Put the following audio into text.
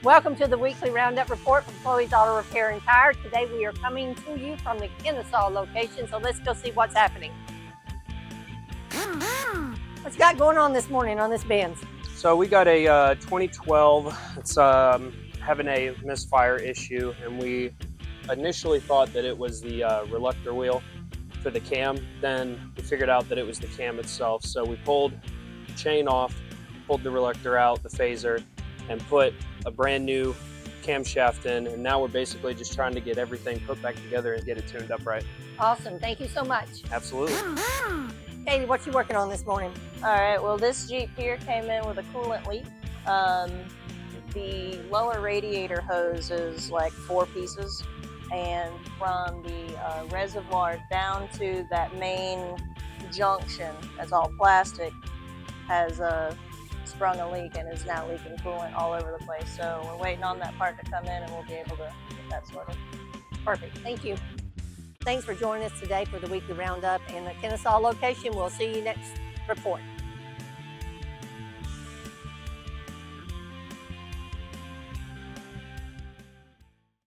Welcome to the Weekly Roundup Report from Chloe's Auto Repair and Tire. Today we are coming to you from the Kennesaw location, so let's go see what's happening. What's got going on this morning on this Benz? So we got a 2012, it's having a misfire issue, and we initially thought that it was the reluctor wheel for the cam. Then we figured out that it was the cam itself. So we pulled the chain off, pulled the reluctor out, the phaser, and put a brand new camshaft in, and now we're basically just trying to get everything put back together and get it tuned up right. Awesome, thank you so much. Absolutely. Katie, what you working on this morning? All right, well, this Jeep here came in with a coolant leak. The lower radiator hose is like 4 pieces, and from the reservoir down to that main junction, that's all plastic, has sprung a leak and is now leaking coolant all over the place. So we're waiting on that part to come in, and we'll be able to get that sorted. Perfect, thank you. Thanks for joining us today for the Weekly Roundup in the Kennesaw location. We'll see you next report.